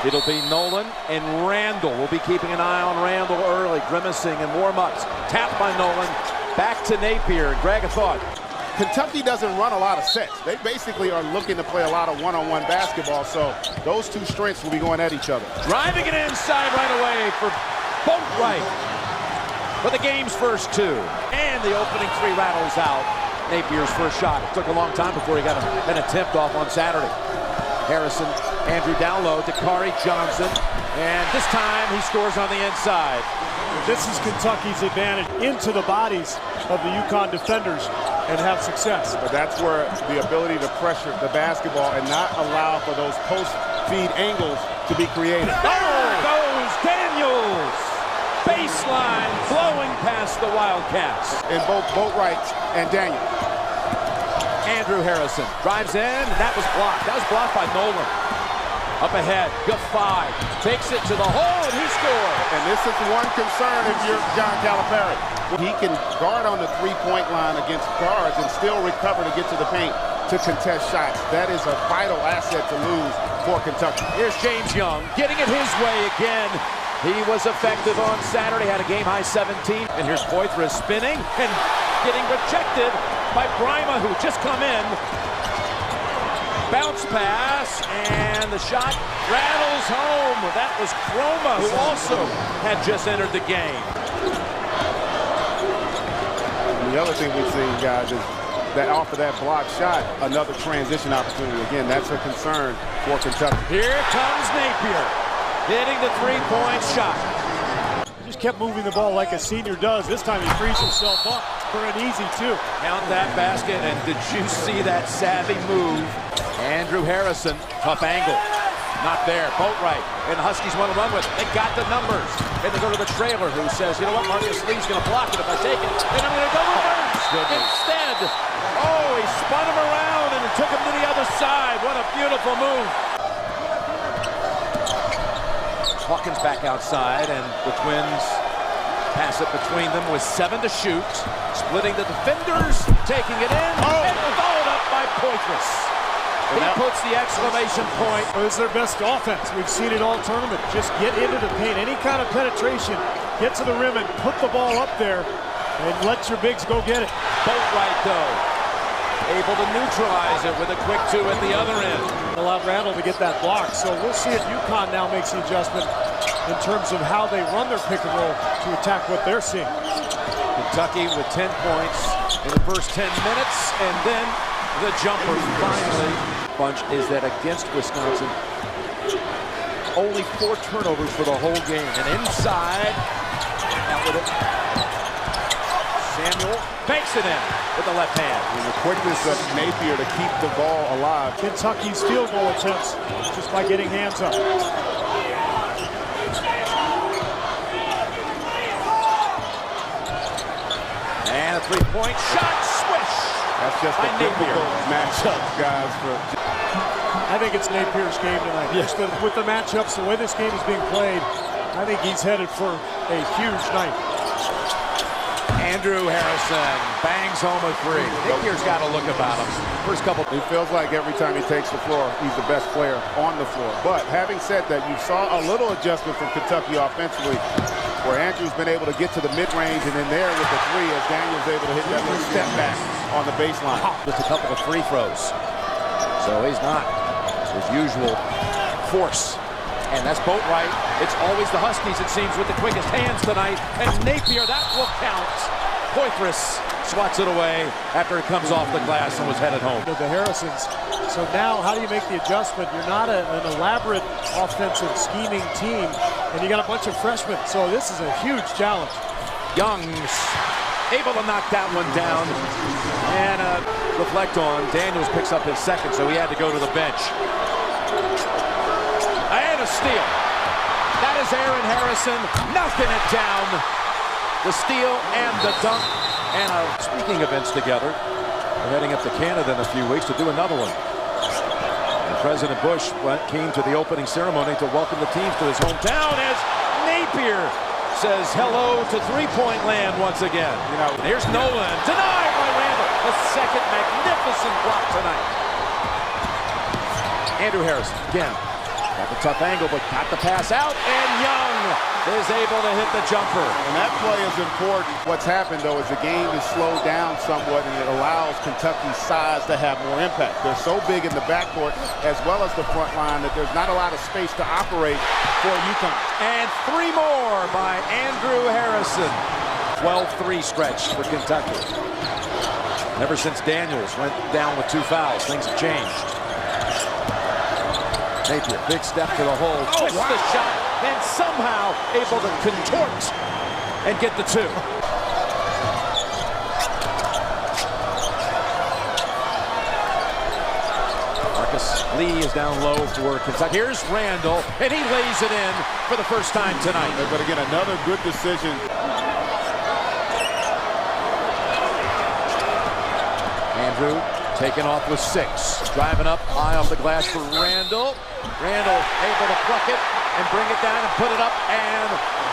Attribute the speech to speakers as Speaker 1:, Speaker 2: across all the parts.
Speaker 1: It'll be Nolan and Randall. We'll be keeping an eye on Randall early, grimacing and warm-ups. Tapped by Nolan. Back to Napier. Greg, a thought.
Speaker 2: Kentucky doesn't run a lot of sets. They basically are looking to play a lot of one-on-one basketball, so those two strengths will be going at each other.
Speaker 1: Driving it inside right away for Boatwright for the game's first two. And the opening three rattles out. Napier's first shot. It took a long time before he got an attempt off on Saturday. Harrison, Andrew down low, Dakari Johnson, and this time he scores on the inside.
Speaker 3: This is Kentucky's advantage, into the bodies of the UConn defenders and have success.
Speaker 2: But that's where the ability to pressure the basketball and not allow for those post-feed angles to be created.
Speaker 1: There goes Daniels! Baseline blowing past the Wildcats.
Speaker 2: In both Boatwright and Daniel.
Speaker 1: Andrew Harrison drives in, and that was blocked. That was blocked by Nolan. Up ahead, Gaffai takes it to the hole, and he scores.
Speaker 2: And this is one concern if you're John Calipari. He can guard on the three-point line against guards and still recover to get to the paint to contest shots. That is a vital asset to lose for Kentucky.
Speaker 1: Here's James Young getting it his way again. He was effective on Saturday, had a game-high 17. And here's Poitras spinning and getting rejected by Brima, who just come in. Bounce pass, and the shot rattles home. That was Chroma, who also had just entered the game.
Speaker 2: And the other thing we've seen, guys, is that off of that block shot, another transition opportunity. Again, that's a concern for Kentucky.
Speaker 1: Here comes Napier, hitting the three-point shot.
Speaker 3: Just kept moving the ball like a senior does. This time he frees himself up for an easy two.
Speaker 1: Count that basket, and did you see that savvy move? Andrew Harrison, tough angle. Not there. Boatwright, and the Huskies want to run with it. They got the numbers. And they go to the trailer, who says, you know what, Marcus Lee's going to block it if I take it. And I'm going to go reverse. Instead, oh, he spun him around and took him to the other side. What a beautiful move. Hawkins back outside, and the Twins pass it between them with 7 to shoot. Splitting the defenders, taking it in, and followed up by Poitras. He puts the exclamation point.
Speaker 3: It's their best offense. We've seen it all tournament. Just get into the paint. Any kind of penetration, get to the rim and put the ball up there and let your bigs go get it.
Speaker 1: Boatwright, though, able to neutralize it with a quick two at the other end.
Speaker 3: Allowed Randall to get that block. So we'll see if UConn now makes the adjustment in terms of how they run their pick and roll to attack what they're seeing.
Speaker 1: Kentucky with 10 points in the first 10 minutes, and then the jumper finally. Bunch is that against Wisconsin, only 4 turnovers for the whole game. And inside, out with it. Samuel banks it in with the left hand.
Speaker 2: And the quickness of Napier to keep the ball alive.
Speaker 3: Kentucky's field goal attempts just by getting hands up.
Speaker 1: And a three-point shot, swish!
Speaker 2: That's just a difficult matchup, guys.
Speaker 3: I think it's Napier's game tonight.
Speaker 1: Yes.
Speaker 3: With the matchups, the way this game is being played, I think he's headed for a huge night.
Speaker 1: Andrew Harrison bangs home a three. Napier's got a look about him. First couple.
Speaker 2: He feels like every time he takes the floor, he's the best player on the floor. But having said that, you saw a little adjustment from Kentucky offensively, where Andrew's been able to get to the mid-range and in there with the three, as Daniel's able to hit that little step back on the baseline.
Speaker 1: Just a couple of free throws. So he's not his usual force. And that's Boatwright. It's always the Huskies, it seems, with the quickest hands tonight. And Napier, that will count. Poitras swats it away after it comes off the glass and was headed home.
Speaker 3: The Harrisons. So now, how do you make the adjustment? You're not an elaborate offensive scheming team, and you got a bunch of freshmen. So this is a huge challenge.
Speaker 1: Young's able to knock that one down. And reflect on, Daniels picks up his second, so he had to go to the bench. And a steal. That is Aaron Harrison knocking it down. The steal and the dunk. And speaking events together, we're heading up to Canada in a few weeks to do another one. And President Bush came to the opening ceremony to welcome the teams to his hometown as Napier says hello to three-point land once again. You know, here's Nolan, denied by Randall. The second magnificent block tonight. Andrew Harrison again. Got the tough angle, but got the pass out, and Young is able to hit the jumper.
Speaker 2: And that play is important. What's happened, though, is the game is slowed down somewhat, and it allows Kentucky's size to have more impact. They're so big in the backcourt as well as the front line that there's not a lot of space to operate for UConn.
Speaker 1: And 3 more by Andrew Harrison. 12-3 stretch for Kentucky. Ever since Daniels went down with 2 fouls, things have changed. Napier, big step to the hole, twists the shot, and somehow able to contort and get the 2. Marcus Lee is down low for Kentucky. Here's Randall, and he lays it in for the first time tonight.
Speaker 2: But again, another good decision.
Speaker 1: Andrew taken off with 6. Driving up high off the glass for Randall. Randall able to pluck it and bring it down and put it up and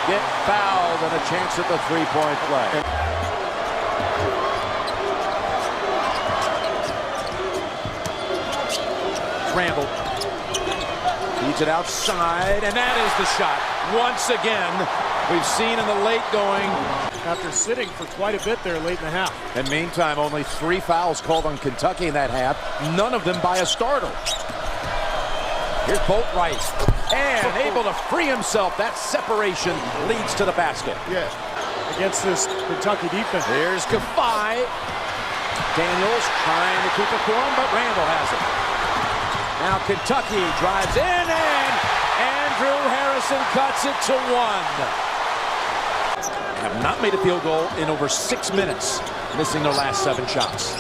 Speaker 1: get fouled, and a chance at the 3-point play. Randall feeds it outside, and that is the shot. Once again, we've seen in the late going.
Speaker 3: After sitting for quite a bit there late in the half.
Speaker 1: And meantime, only 3 fouls called on Kentucky in that half, none of them by a starter. Here's Boatwright, and able to free himself. That separation leads to the basket.
Speaker 2: Yeah.
Speaker 3: Against this Kentucky defense.
Speaker 1: Here's Kafai. Daniels trying to keep it warm, but Randall has it. Now Kentucky drives in, and Andrew Harrison cuts it to 1. Have not made a field goal in over 6 minutes, missing their last 7 shots.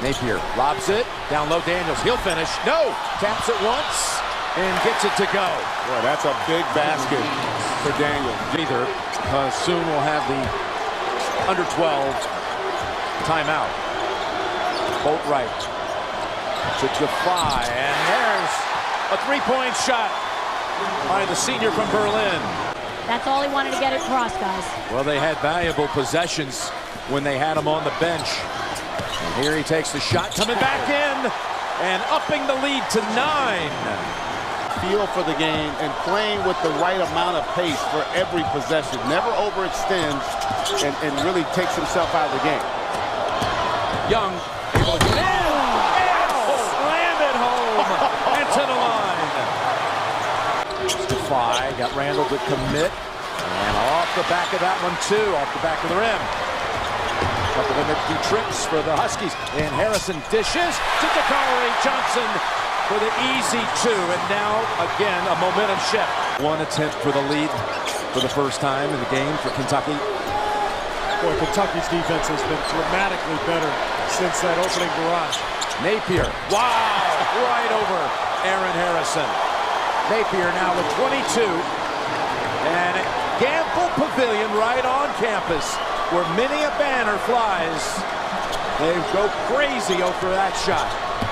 Speaker 1: Napier lobs it, down low Daniels, he'll finish, no! Taps it once, and gets it to go.
Speaker 2: Boy, that's a big basket for Daniels.
Speaker 1: Either, soon we'll have the under 12 timeout. Boatwright to Kafai, and there's a 3-point shot by the senior from Berlin.
Speaker 4: That's all he wanted to get across, guys.
Speaker 1: Well, they had valuable possessions when they had him on the bench. And here he takes the shot, coming back in, and upping the lead to 9.
Speaker 2: Feel for the game and playing with the right amount of pace for every possession. Never overextends and really takes himself out of the game.
Speaker 1: Young able to get in, and slam it home, and to the line. Kafai got Randall to commit, and off the back of that one too, off the back of the rim. Couple of empty trips for the Huskies, and Harrison dishes to Dakari Johnson for the easy 2, and now again a momentum shift. 1 attempt for the lead for the first time in the game for Kentucky.
Speaker 3: Boy, Kentucky's defense has been dramatically better since that opening barrage.
Speaker 1: Napier, wow, right over Aaron Harrison. Napier now with 22, and Gamble Pavilion right on campus, where many a banner flies. They go crazy over that shot.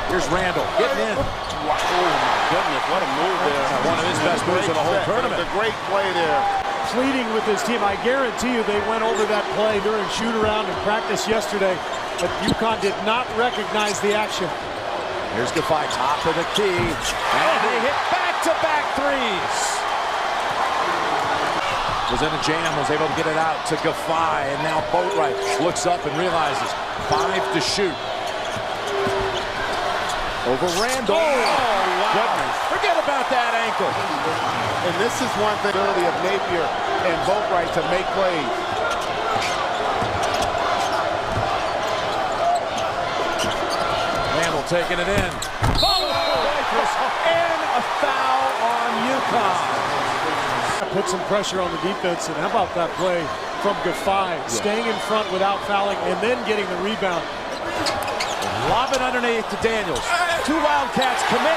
Speaker 1: Here's Randall getting in.
Speaker 2: Wow. Oh my goodness, what a move there.
Speaker 1: One of his best moves of the whole tournament.
Speaker 2: It's a great play there.
Speaker 3: Pleading with his team. I guarantee you they went over that play during shoot-around and practice yesterday, but UConn did not recognize the action.
Speaker 1: Here's Kafai, top of the key, and they hit back-to-back threes. Was in a jam, was able to get it out to Kafai, and now Boatwright looks up and realizes 5 to shoot. Over Randall. Oh, wow.
Speaker 2: Goodness.
Speaker 1: Forget about that ankle.
Speaker 2: And this is one thing, ability of Napier and Boatwright to make plays.
Speaker 1: Randall taking it in. Oh, and a foul on UConn.
Speaker 3: Put some pressure on the defense, and how about that play from Kafai, staying in front without fouling and then getting the rebound.
Speaker 1: Lob it underneath to Daniels. 2 Wildcats commit.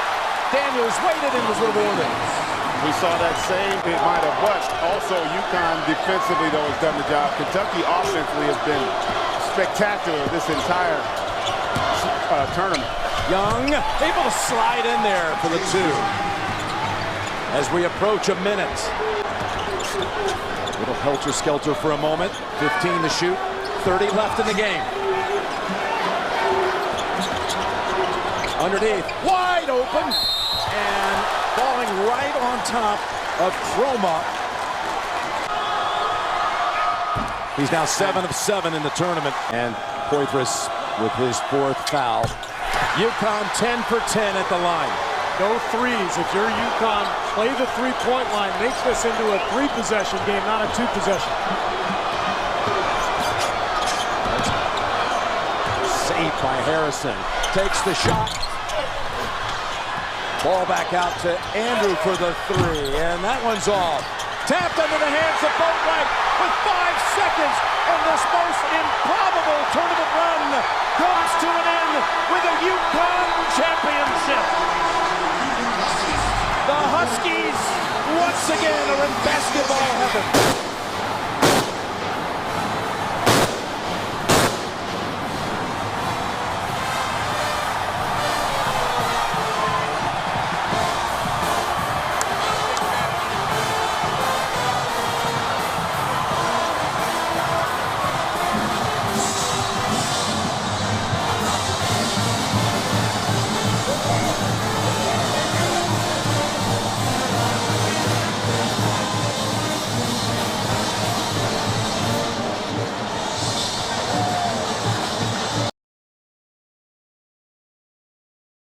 Speaker 1: Daniels waited and was rewarded.
Speaker 2: We saw that same, it might have, but also UConn defensively, though, has done the job. Kentucky offensively has been spectacular this entire tournament.
Speaker 1: Young able to slide in there for the 2. As we approach a minute. Little helter-skelter for a moment. 15 to shoot. 30 left in the game. Underneath, wide open, and falling right on top of Chroma. He's now 7 of 7 in the tournament. And Poitras with his 4th foul. UConn 10 for 10 at the line.
Speaker 3: No threes. If you're UConn, play the three-point line. Make this into a 3-possession game, not a 2-possession.
Speaker 1: Saved by Harrison. Takes the shot. Ball back out to Andrew for the 3, and that one's off. Tapped under the hands of Boatwright with 5 seconds, and this most improbable tournament run comes to an end with a UConn championship. The Huskies once again are in basketball heaven.